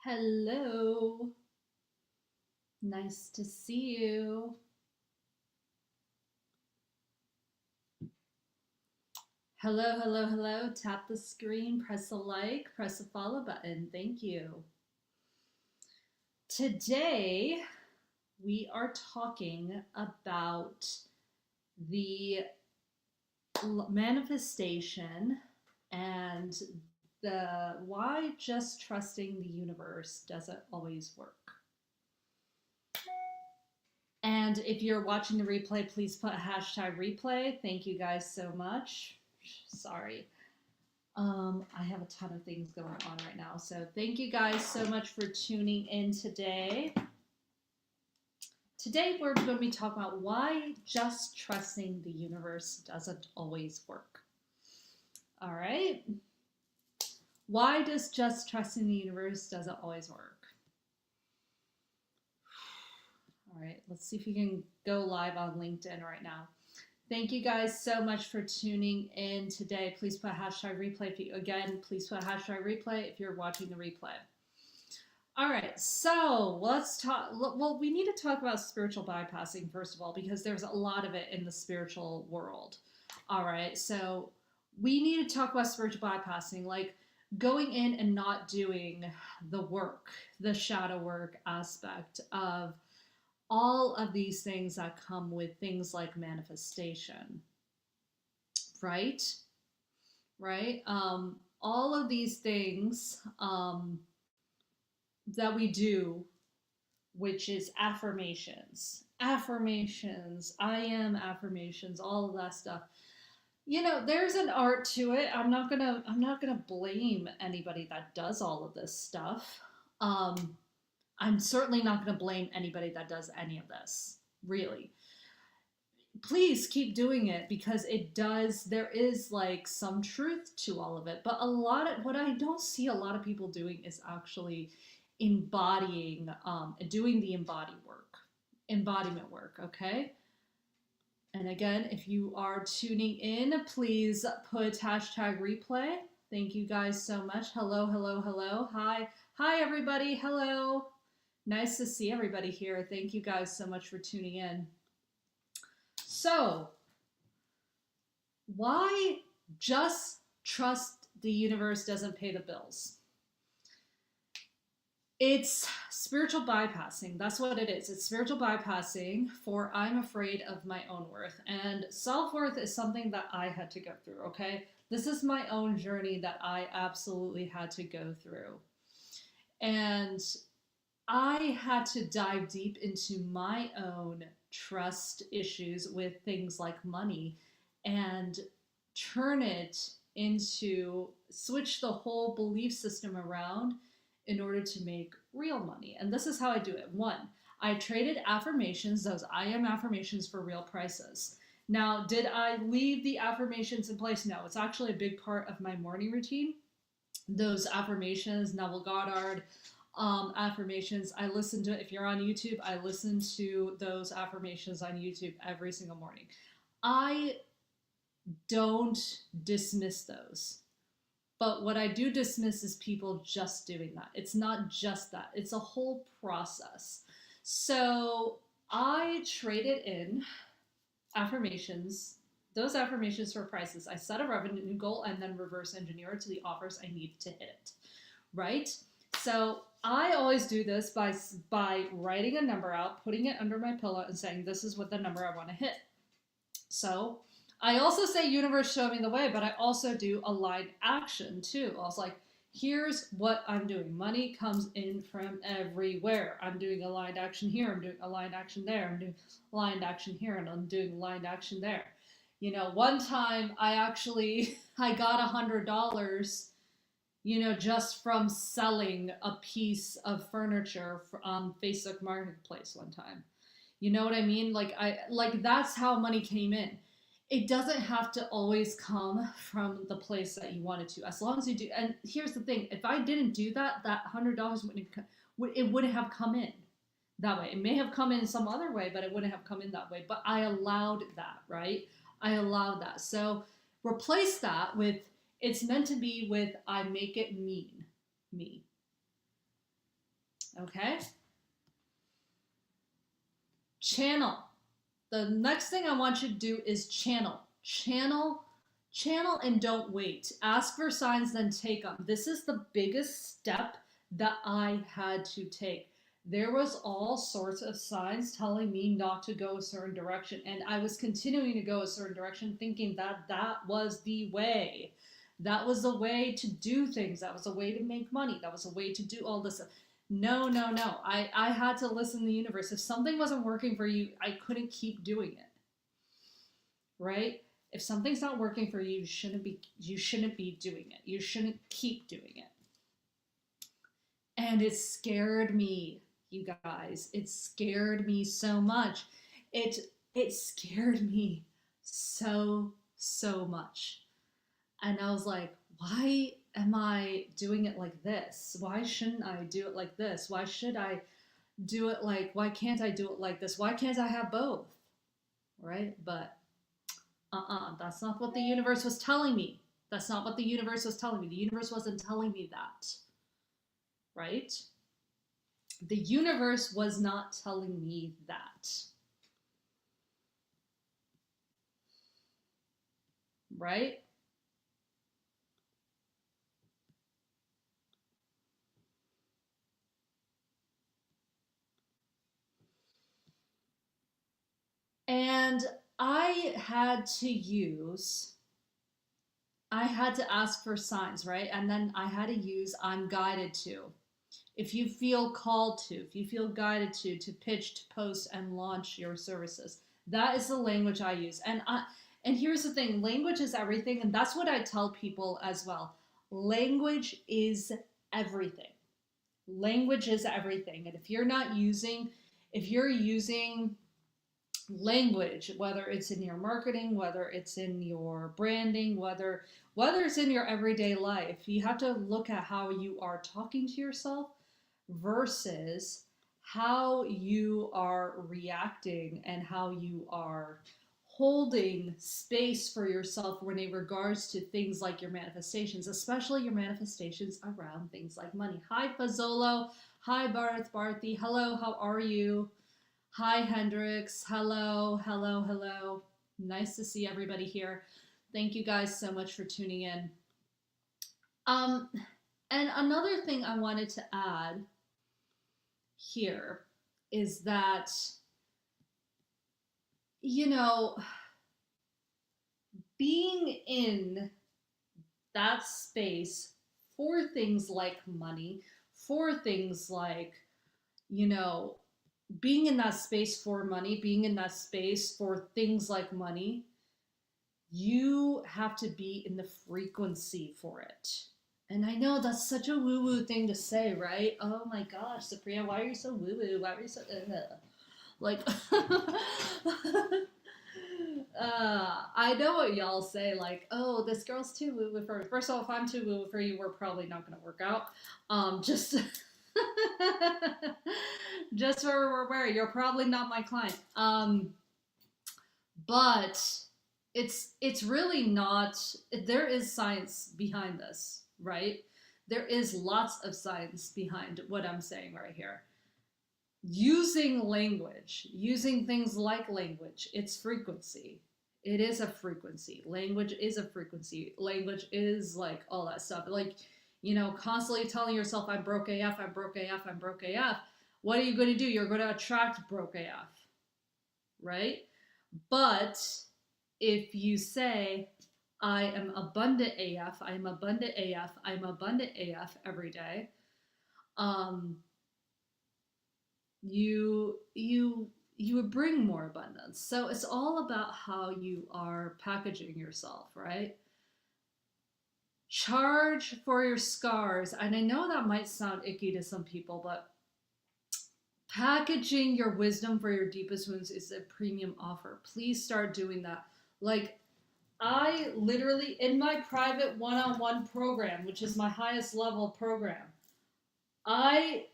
Hello. Nice to see you. Hello, hello, hello. Tap the screen, press a like, press the follow button. Thank you. Today, we are talking about the manifestation and the why just trusting the universe doesn't always work. And if you're watching the replay, please put hashtag replay. Thank you guys so much. Sorry. I have a ton of things going on right now. So thank you guys so much for tuning in today. Today we're going to be talking about why just trusting the universe doesn't always work. All right. Why does just trusting the universe doesn't always work? All right, let's see if we can go live on LinkedIn right now. Thank you guys so much for tuning in today. Please put hashtag replay. Please put hashtag replay if you're watching the replay. All right, so let's talk. Well, we need to talk about spiritual bypassing first of all, because there's a lot of it in the spiritual world. All right, so we need to talk about spiritual bypassing, like going in and not doing the work, the shadow work aspect of all of these things that come with things like manifestation, right? Right? All of these things that we do, which is affirmations, I am affirmations, all of that stuff. You know, there's an art to it. I'm not gonna blame anybody that does all of this stuff. I'm certainly not going to blame anybody that does any of this, really. Please keep doing it because there is like some truth to all of it. But what I don't see a lot of people doing is actually embodying, doing the embodiment work, okay? And again, if you are tuning in, please put hashtag replay. Thank you guys so much. Hello, hello, hello. Hi. Hi, everybody. Hello. Nice to see everybody here. Thank you guys so much for tuning in. So, why just trust the universe doesn't pay the bills? It's spiritual bypassing. That's what it is. It's spiritual bypassing for I'm afraid of my own worth. And self worth is something that I had to go through, okay? This is my own journey that I absolutely had to go through. And I had to dive deep into my own trust issues with things like money and turn it into switch the whole belief system around in order to make real money. And this is how I do it. One, I traded affirmations, those I am affirmations, for real prices. Now, did I leave the affirmations in place? No, it's actually a big part of my morning routine. Those affirmations, Neville Goddard, affirmations. I listen to, if you're on YouTube, I listen to those affirmations on YouTube every single morning. I don't dismiss those. But what I do dismiss is people just doing that. It's not just that, it's a whole process. So I traded in affirmations, those affirmations for prices. I set a revenue goal and then reverse engineer it to the offers I need to hit, right? So I always do this by writing a number out, putting it under my pillow, and saying, this is what the number I want to hit. So I also say, universe, show me the way, but I also do aligned action too. I was like, here's what I'm doing. Money comes in from everywhere. I'm doing aligned action here. I'm doing aligned action there. I'm doing aligned action here, and I'm doing aligned action there. You know, one time I got $100, just from selling a piece of furniture on Facebook Marketplace one time. You know what I mean? Like that's how money came in. It doesn't have to always come from the place that you want it to, as long as you do. And here's the thing: if I didn't do that, that $100 wouldn't have come in that way. It may have come in some other way, but it wouldn't have come in that way. But I allowed that, right? I allowed that. So replace that with, it's meant to be with, I make it mean me. Okay? Channel. The next thing I want you to do is channel. Channel, and don't wait. Ask for signs, then take them. This is the biggest step that I had to take. There was all sorts of signs telling me not to go a certain direction, and I was continuing to go a certain direction, thinking that that was the way. That was the way to do things. That was a way to make money. That was a way to do all this. No, no, no. I had to listen to the universe. If something wasn't working for you, I couldn't keep doing it. Right? If something's not working for you, you shouldn't be doing it. You shouldn't keep doing it. And it scared me, you guys. It scared me so much. It it scared me so much. And I was like, why am I doing it like this? Why shouldn't I do it like this? Why should I do it like, why can't I do it like this? Why can't I have both? Right? But that's not what the universe was telling me. That's not what the universe was telling me. The universe wasn't telling me that. Right? The universe was not telling me that. Right? And I had to ask for signs, right? And then I had to use I'm guided to. If you feel called to, if you feel guided to pitch, to post, and launch your services, that is the language I use. And here's the thing, language is everything, and that's what I tell people as well. Language is everything. Language is everything. And if you're using language, whether it's in your marketing, whether it's in your branding, whether it's in your everyday life, you have to look at how you are talking to yourself versus how you are reacting and how you are holding space for yourself when it regards to things like your manifestations, especially your manifestations around things like money. Hi Fazolo. Hi Bharati. Hello, how are you? Hi, Hendrix. Hello, hello, hello. Nice to see everybody here. Thank you guys so much for tuning in. Um, and another thing I wanted to add here is that, you know, being in that space for things like money, for things like, you know, being in that space for money, being in that space for things like money, you have to be in the frequency for it. And I know that's such a woo woo thing to say, right? Oh my gosh, Supriya, why are you so woo woo? Why are you so. Like, I know what y'all say, like, oh, this girl's too woo woo for me. First of all, if I'm too woo woo for you, we're probably not going to work out. Just. Just so we're aware, you're probably not my client. But it's really not. There is science behind this, right? There is lots of science behind what I'm saying right here. Using language, using things like language, it's frequency. It is a frequency. Language is a frequency. Language is like all that stuff. Like, you know, constantly telling yourself, I'm broke AF, I'm broke AF, I'm broke AF. What are you going to do? You're going to attract broke AF, right? But if you say, I am abundant AF, I'm abundant AF, I'm abundant AF every day, um, you would bring more abundance. So it's all about how you are packaging yourself, right? Charge for your scars. And I know that might sound icky to some people, but packaging your wisdom for your deepest wounds is a premium offer. Please start doing that. Like, I literally, in my private one-on-one program, which is my highest level program, I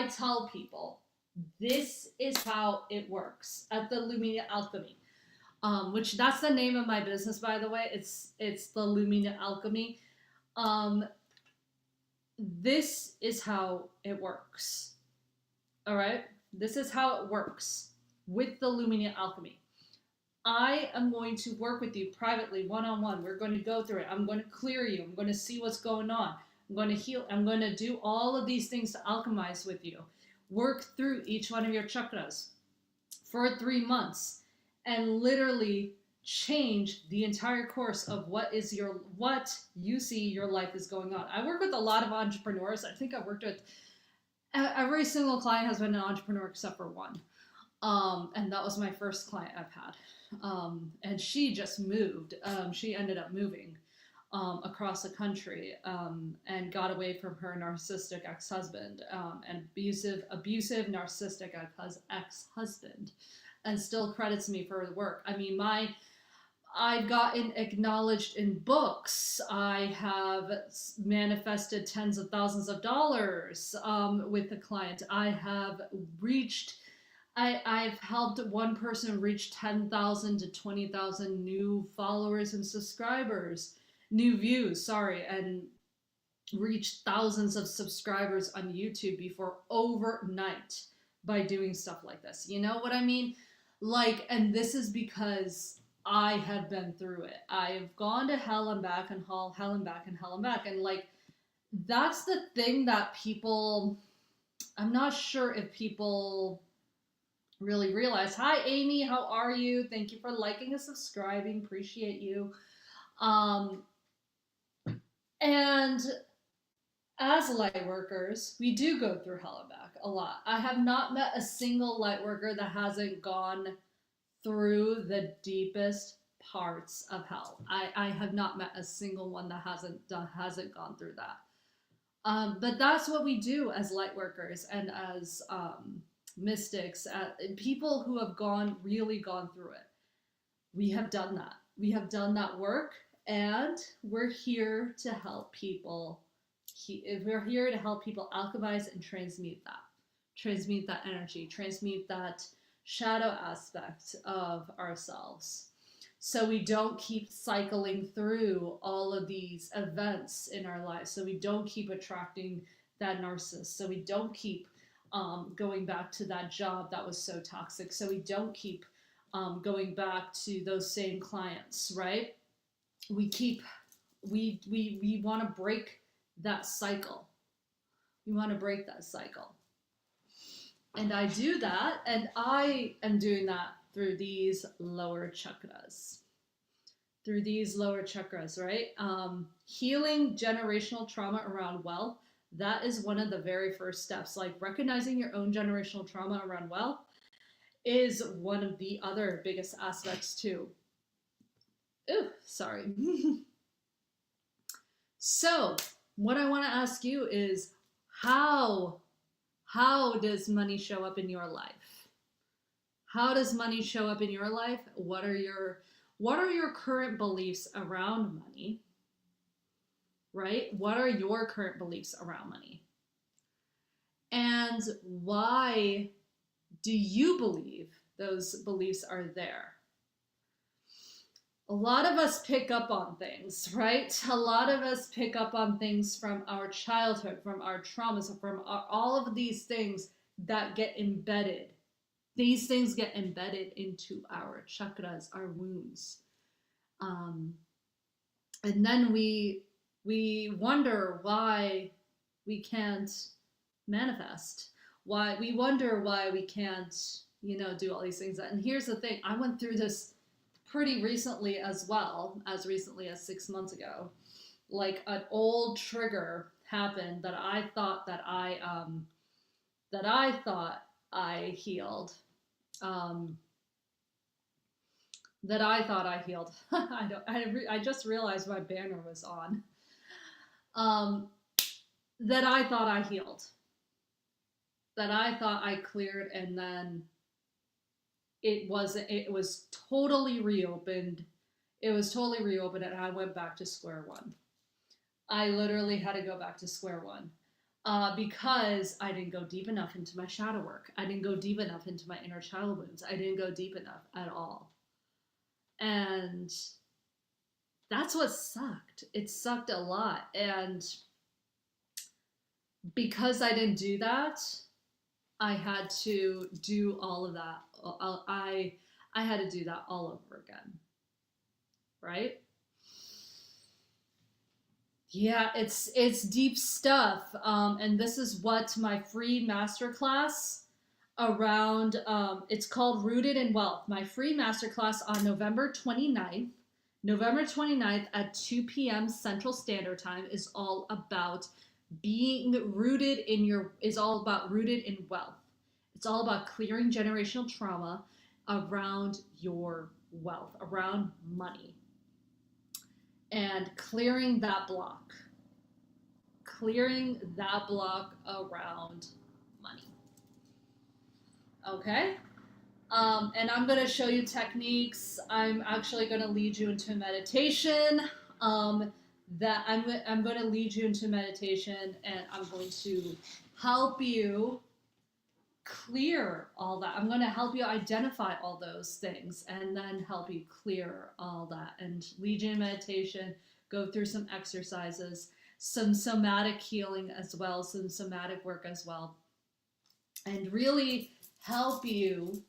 tell people, this is how it works at the Lumina Alchemy. Which that's the name of my business, by the way. It's the Lumina Alchemy. Um, this is how it works. All right? This is how it works with the Lumina Alchemy. I am going to work with you privately, one on one. We're going to go through it. I'm going to clear you. I'm going to see what's going on. I'm going to heal. I'm going to do all of these things to alchemize with you. Work through each one of your chakras for 3 months and literally change the entire course of what you see your life is going on. I work with a lot of entrepreneurs. I think I've worked with every single client has been an entrepreneur except for one. And that was my first client I've had. And she just moved. She ended up moving across the country and got away from her narcissistic ex-husband and abusive narcissistic ex-husband, and still credits me for the work. I mean, I've gotten acknowledged in books. I have manifested tens of thousands of dollars with a client. I've helped one person reach 10,000 to 20,000 new followers and subscribers, new views, sorry, and reached thousands of subscribers on YouTube before overnight by doing stuff like this. You know what I mean? Like, and this is because I have been through it. I've gone to hell and back and hell and back and hell and back. And like, that's the thing that people, I'm not sure if people really realize. Hi, Amy. How are you? Thank you for liking and subscribing. Appreciate you. And as light workers, we do go through hell and back a lot. I have not met a single light worker that hasn't gone through the deepest parts of hell. I have not met a single one that hasn't gone through that. But that's what we do as light workers and as mystics, people who have really gone through it. We have done that. We have done that work, and we're here to help people. We're here to help people alchemize and transmute that energy, transmute that shadow aspect of ourselves, so we don't keep cycling through all of these events in our lives, so we don't keep attracting that narcissist, so we don't keep going back to that job that was so toxic, so we don't keep going back to those same clients, right? We want to break that cycle. We want to break that cycle. And I do that, and I am doing that through these lower chakras. Right? Healing generational trauma around wealth, that is one of the very first steps. Like, recognizing your own generational trauma around wealth is one of the other biggest aspects too. Ooh, sorry. So, what I want to ask you is, how does money show up in your life? How does money show up in your life? What are your current beliefs around money? Right? What are your current beliefs around money? And why do you believe those beliefs are there? A lot of us pick up on things, right? A lot of us pick up on things from our childhood, from our traumas, from all of these things that get embedded. These things get embedded into our chakras, our wounds. And then we wonder why we can't manifest. We wonder why we can't, do all these things. And here's the thing, I went through this pretty recently as well, as recently as 6 months ago. Like, an old trigger happened that I thought that I healed. That I thought I healed. I just realized my banner was on. That I thought I healed. That I thought I cleared, and then it was totally reopened. It was totally reopened, and I went back to square one. I literally had to go back to square one. Because I didn't go deep enough into my shadow work. I didn't go deep enough into my inner child wounds. I didn't go deep enough at all. And that's what sucked. It sucked a lot. And because I didn't do that, I had to do all of that. I had to do that all over again, right? Yeah, it's deep stuff, and this is what my free masterclass around. It's called Rooted in Wealth. My free masterclass on November 29th at 2 p.m. Central Standard Time is all about being rooted in your is all about rooted in wealth. It's all about clearing generational trauma around your wealth, around money, and clearing that block around money. Okay? And I'm going to show you techniques. I'm actually going to lead you into meditation. I'm going to lead you into meditation, and I'm going to help you clear all that. I'm going to help you identify all those things and then help you clear all that and lead you in meditation, go through some exercises, some somatic healing as well, some somatic work as well, and really help you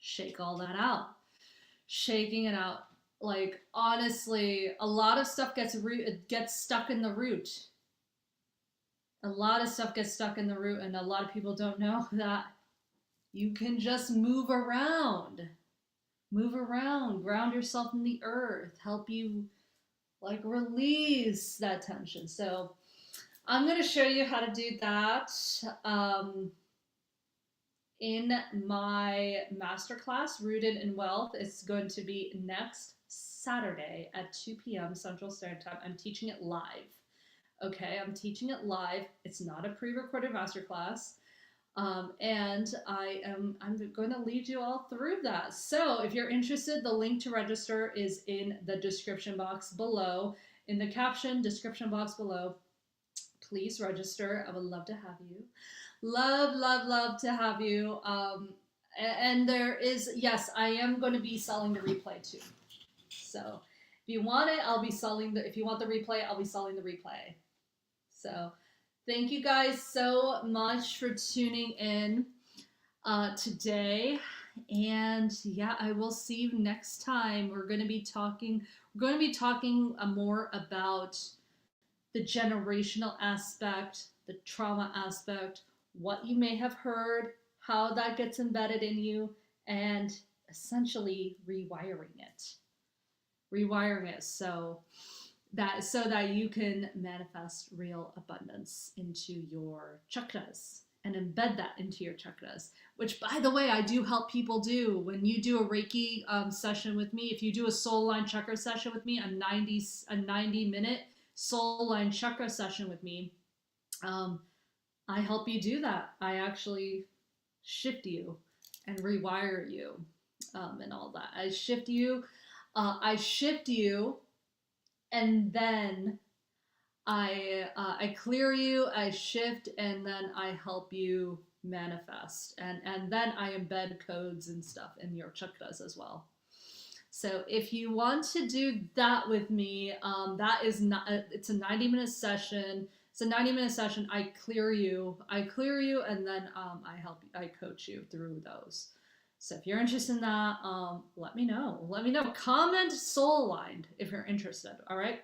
shake all that out. Shaking it out. Like honestly, a lot of stuff gets stuck in the root. A lot of stuff gets stuck in the root, and a lot of people don't know that you can just move around. Move around, ground yourself in the earth, help you like release that tension. So I'm going to show you how to do that in my masterclass, Rooted in Wealth. It's going to be next Saturday at 2 p.m. Central Standard Time. I'm teaching it live. Okay, I'm teaching it live. It's not a pre-recorded masterclass. And I'm going to lead you all through that. So if you're interested, the link to register is in the description box below, in the caption description box below. Please register. I would love to have you. Love to have you. And there is, yes, I am going to be selling the replay too. So if you want it, I'll be selling if you want the replay, I'll be selling the replay. So thank you guys so much for tuning in today. And yeah, I will see you next time. We're going to be talking more about the generational aspect, the trauma aspect, what you may have heard, how that gets embedded in you, and essentially rewiring it. Rewiring it so that you can manifest real abundance into your chakras and embed that into your chakras, which by the way I do help people do. When you do a Reiki session with me, if you do a soul line chakra session with me, a 90-minute soul line chakra session with me, I help you do that. I actually shift you and rewire you, and all that. I shift you, and then I clear you, I shift, and then I help you manifest, and then I embed codes and stuff in your chakras as well. So if you want to do that with me, that is not. It's a 90-minute session. It's a 90-minute session. I clear you, and then I coach you through those. So if you're interested in that, let me know. Comment soul aligned if you're interested. All right.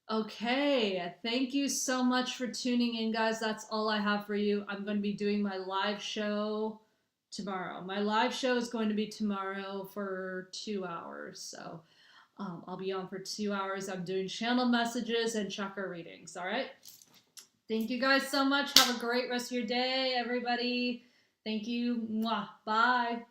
Okay. Thank you so much for tuning in, guys. That's all I have for you. I'm going to be doing my live show tomorrow. My live show is going to be tomorrow for 2 hours. So I'll be on for 2 hours. I'm doing channel messages and chakra readings. All right. Thank you guys so much. Have a great rest of your day, everybody. Thank you. Mwah. Bye.